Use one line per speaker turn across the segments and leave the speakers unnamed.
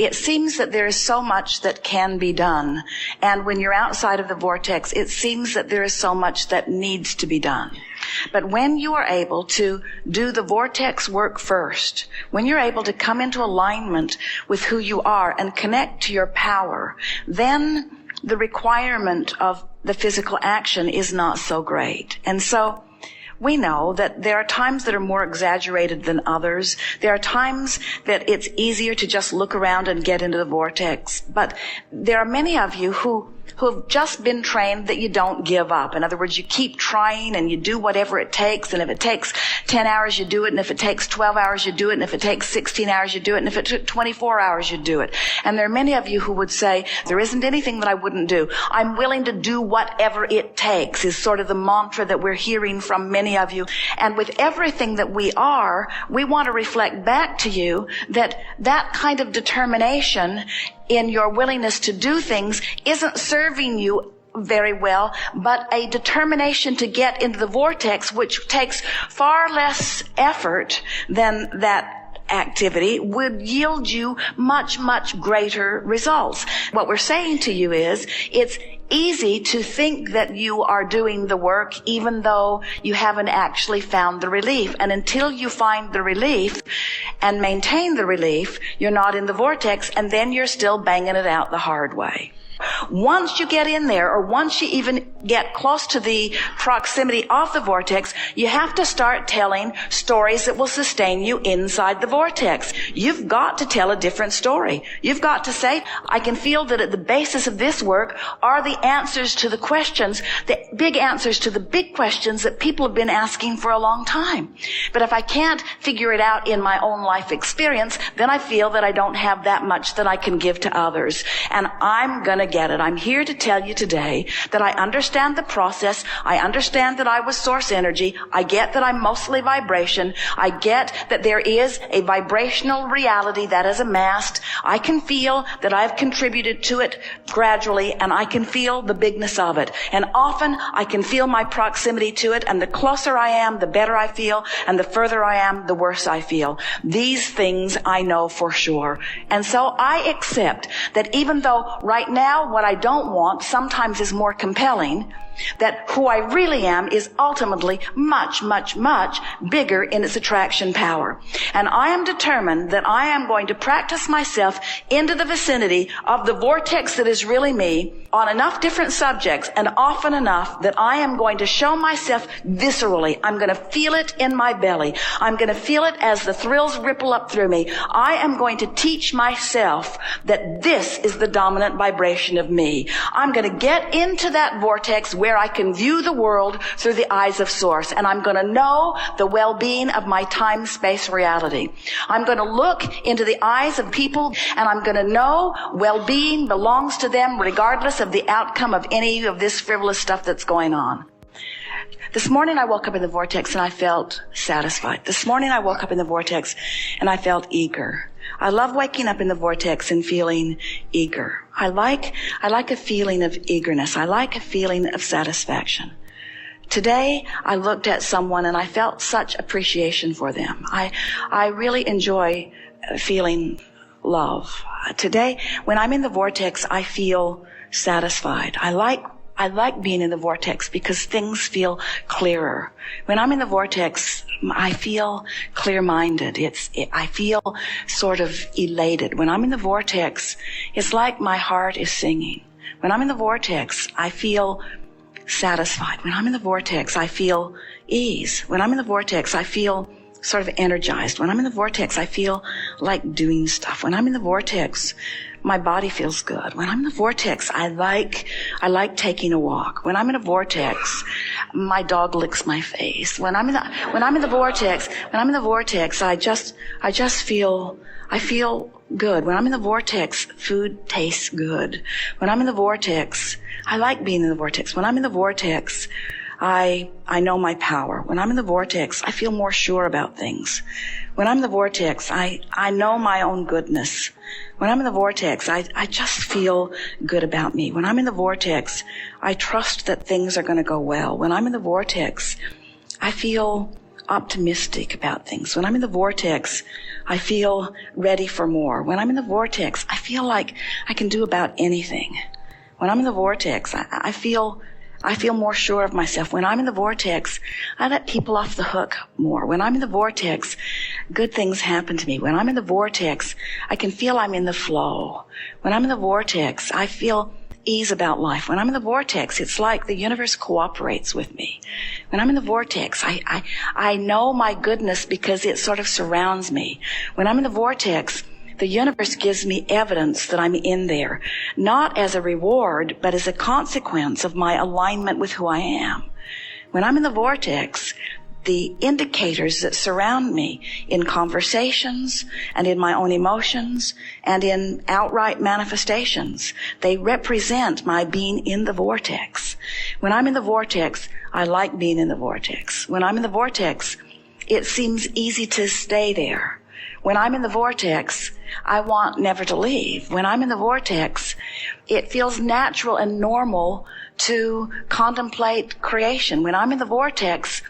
it seems that there is so much that can be done. And when you're outside of the vortex, it seems that there is so much that needs to be done. But when you are able to do the vortex work first, when you're able to come into alignment with who you are and connect to your power, then the requirement of the physical action is not so great. And so we know that there are times that are more exaggerated than others. There are times that it's easier to just look around and get into the vortex. But there are many of you who have just been trained that you don't give up. In other words, you keep trying and you do whatever it takes. And if it takes 10 hours, you do it. And if it takes 12 hours, you do it. And if it takes 16 hours, you do it. And if it took 24 hours, you do it. And there are many of you who would say, there isn't anything that I wouldn't do. I'm willing to do whatever it takes, is sort of the mantra that we're hearing from many of you. And with everything that we are, we want to reflect back to you that that kind of determination in your willingness to do things isn't serving you very well, but a determination to get into the vortex, which takes far less effort than that activity, would yield you much, much greater results. What we're saying to you is, it's easy to think that you are doing the work even though you haven't actually found the relief. And until you find the relief and maintain the relief, you're not in the vortex, and then you're still banging it out the hard way. Once you get in there, or once you even get close to the proximity of the vortex, you have to start telling stories that will sustain you inside the vortex. You've got to tell a different story. You've got to say, I can feel that at the basis of this work are the answers to the questions, the big answers to the big questions that people have been asking for a long time. But if I can't figure it out in my own life experience, then I feel that I don't have that much that I can give to others. And I'm going to get it. I'm here to tell you today that I understand the process. I understand that I was source energy. I get that I'm mostly vibration. I get that there is a vibrational reality that is amassed. I can feel that I've contributed to it gradually, and I can feel the bigness of it. And often I can feel my proximity to it, and the closer I am, the better I feel, and the further I am, the worse I feel. These things I know for sure. And so I accept that even though right now what I don't want sometimes is more compelling, that who I really am is ultimately much, much, much bigger in its attraction power. And I am determined that I am going to practice myself into the vicinity of the vortex that is really me on enough different subjects and often enough that I am going to show myself viscerally. I'm going to feel it in my belly. I'm going to feel it as the thrills ripple up through me. I am going to teach myself that this is the dominant vibration of me. I'm going to get into that vortex where I can view the world through the eyes of Source, and I'm going to know the well-being of my time-space reality. I'm going to look into the eyes of people, and I'm going to know well-being belongs to them regardless of the outcome of any of this frivolous stuff that's going on. This morning I woke up in the vortex and I felt satisfied. This morning I woke up in the vortex and I felt eager. I love waking up in the vortex and feeling eager. I like a feeling of eagerness. I like a feeling of satisfaction. Today, I looked at someone and I felt such appreciation for them. I really enjoy feeling love. Today, when I'm in the vortex, I feel satisfied. I like being in the vortex because things feel clearer. When I'm in the vortex, I feel clear-minded. I feel sort of elated. When I'm in the vortex, it's like my heart is singing. When I'm in the vortex, I feel satisfied. When I'm in the vortex, I feel ease. When I'm in the vortex, I feel sort of energized. When I'm in the vortex, I feel like doing stuff. When I'm in the vortex, my body feels good. When I'm in the vortex, I like taking a walk. When I'm in a vortex, my dog licks my face. When I'm in the vortex, I just feel good. When I'm in the vortex, food tastes good. When I'm in the vortex, I like being in the vortex. When I'm in the vortex, I know my power. When I'm in the vortex, I feel more sure about things. When I'm in the vortex, I know my own goodness. When I'm in the vortex, I just feel good about me. When I'm in the vortex, I trust that things are going to go well. When I'm in the vortex, I feel optimistic about things. When I'm in the vortex, I feel ready for more. When I'm in the vortex, I feel like I can do about anything. When I'm in the vortex, I feel more sure of myself. When I'm in the vortex, I let people off the hook more. When I'm in the vortex, good things happen to me. When I'm in the vortex, I can feel I'm in the flow. When I'm in the vortex, I feel ease about life. When I'm in the vortex, it's like the universe cooperates with me. When I'm in the vortex, I know my goodness because it sort of surrounds me. When I'm in the vortex, the universe gives me evidence that I'm in there, not as a reward, but as a consequence of my alignment with who I am. When I'm in the vortex, the indicators that surround me in conversations and in my own emotions and in outright manifestations, they represent my being in the vortex. When I'm in the vortex, I like being in the vortex. When I'm in the vortex, it seems easy to stay there. When I'm in the vortex, I want never to leave. When I'm in the vortex, it feels natural and normal to contemplate creation. When I'm in the vortex,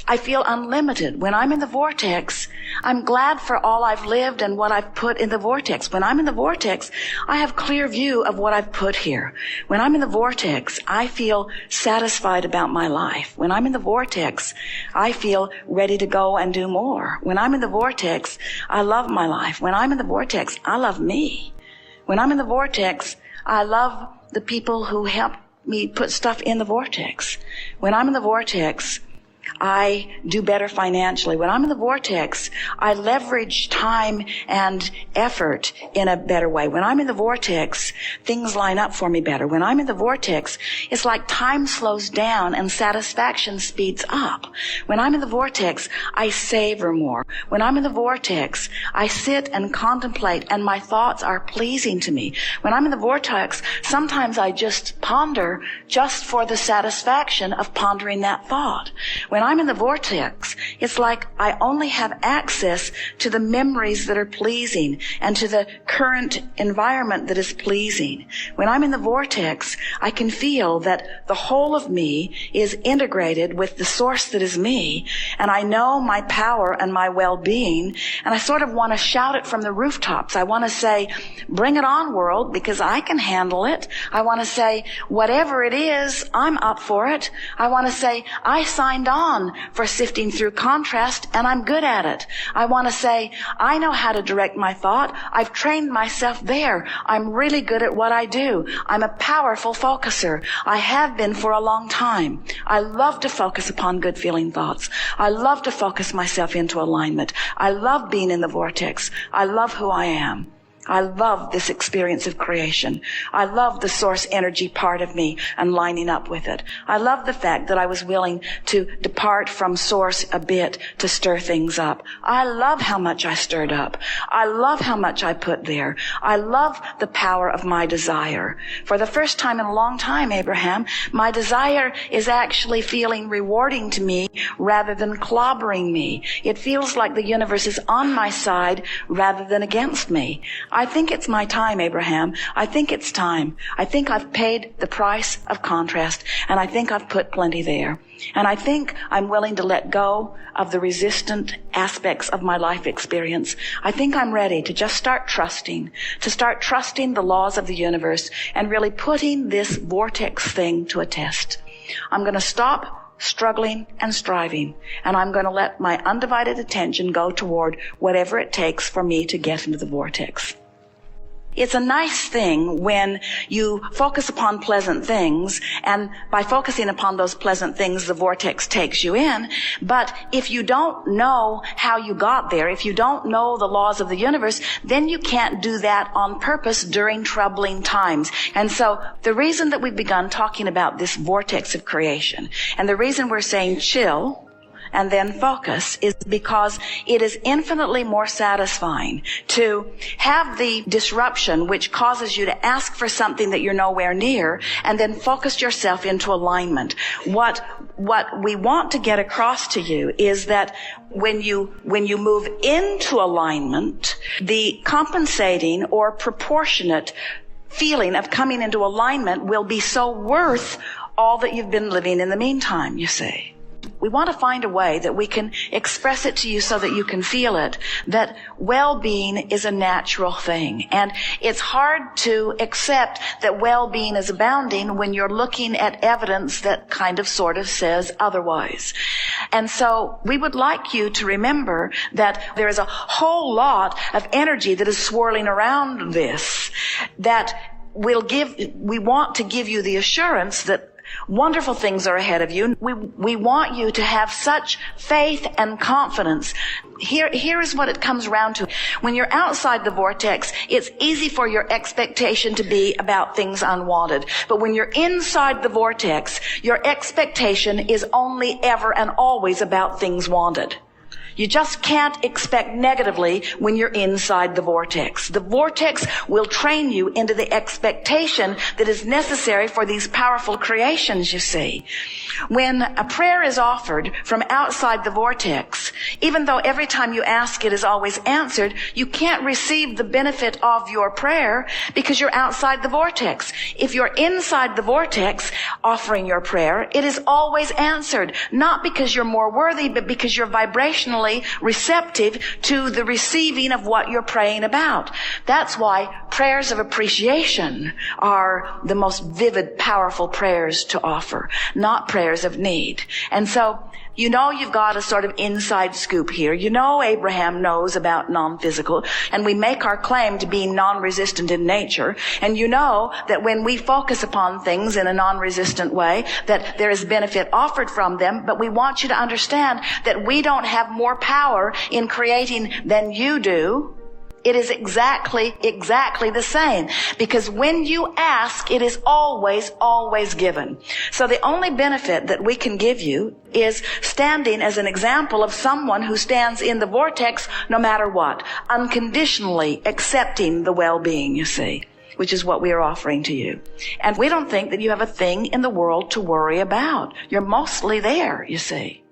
I feel unlimited. When I'm in the vortex, I'm glad for all I've lived and what I've put in the vortex. When I'm in the vortex, I have clear view of what I've put here. When I'm in the vortex, I feel satisfied about my life. When I'm in the vortex, I feel ready to go and do more. When I'm in the vortex, I love my life. When I'm in the vortex, I love me. When I'm in the vortex, I love the people who help me put stuff in the vortex. When I'm in the vortex, I do better financially. When I'm in the vortex, I leverage time and effort in a better way. When I'm in the vortex, things line up for me better. When I'm in the vortex, it's like time slows down and satisfaction speeds up. When I'm in the vortex, I savor more. When I'm in the vortex, I sit and contemplate and my thoughts are pleasing to me. When I'm in the vortex, sometimes I just ponder just for the satisfaction of pondering that thought. When I'm in the vortex, it's like I only have access to the memories that are pleasing and to the current environment that is pleasing. When I'm in the vortex, I can feel that the whole of me is integrated with the source that is me, and I know my power and my well-being, and I sort of want to shout it from the rooftops. I want to say, bring it on, world, because I can handle it. I want to say, whatever it is, I'm up for it. I want to say, I signed on for sifting through contrast, and I'm good at it. I want to say, I know how to direct my thought. I've trained myself there. I'm really good at what I do. I'm a powerful focuser. I have been for a long time. I love to focus upon good feeling thoughts. I love to focus myself into alignment. I love being in the vortex. I love who I am. I love this experience of creation. I love the source energy part of me and lining up with it. I love the fact that I was willing to depart from source a bit to stir things up. I love how much I stirred up. I love how much I put there. I love the power of my desire. For the first time in a long time, Abraham, my desire is actually feeling rewarding to me rather than clobbering me. It feels like the universe is on my side rather than against me. I think it's my time, Abraham. I think it's time. I think I've paid the price of contrast, and I think I've put plenty there. And I think I'm willing to let go of the resistant aspects of my life experience. I think I'm ready to just start trusting the laws of the universe and really putting this vortex thing to a test. I'm going to stop struggling and striving, and I'm going to let my undivided attention go toward whatever it takes for me to get into the vortex. It's a nice thing when you focus upon pleasant things, and by focusing upon those pleasant things, the vortex takes you in. But if you don't know how you got there, if you don't know the laws of the universe, then you can't do that on purpose during troubling times. And so the reason that we've begun talking about this vortex of creation, and the reason we're saying chill and then focus, is because it is infinitely more satisfying to have the disruption which causes you to ask for something that you're nowhere near and then focus yourself into alignment. What we want to get across to you is that when you move into alignment, the compensating or proportionate feeling of coming into alignment will be so worth all that you've been living in the meantime, you see. we want to find a way that we can express it to you so that you can feel it, that well-being is a natural thing. And it's hard to accept that well-being is abounding when you're looking at evidence that kind of sort of says otherwise. And so we would like you to remember that there is a whole lot of energy that is swirling around this, that we want to give you the assurance that wonderful things are ahead of you. We want you to have such faith and confidence. Here is what it comes around to. When you're outside the vortex, it's easy for your expectation to be about things unwanted. But when you're inside the vortex, your expectation is only ever and always about things wanted. You just can't expect negatively when you're inside the vortex. The vortex will train you into the expectation that is necessary for these powerful creations, you see. When a prayer is offered from outside the vortex, even though every time you ask it is always answered, you can't receive the benefit of your prayer because you're outside the vortex. If you're inside the vortex offering your prayer, it is always answered, not because you're more worthy, but because you're vibrationally receptive to the receiving of what you're praying about. That's why prayers of appreciation are the most vivid, powerful prayers to offer, not prayers of need. And so, you know you've got a sort of inside scoop here. You know Abraham knows about non-physical, and we make our claim to being non-resistant in nature. And you know that when we focus upon things in a non-resistant way, that there is benefit offered from them, but we want you to understand that we don't have more power in creating than you do. It is exactly the same. Because when you ask, it is always given. So the only benefit that we can give you is standing as an example of someone who stands in the vortex no matter what, unconditionally accepting the well-being, you see, which is what we are offering to you. And we don't think that you have a thing in the world to worry about. You're mostly there, you see.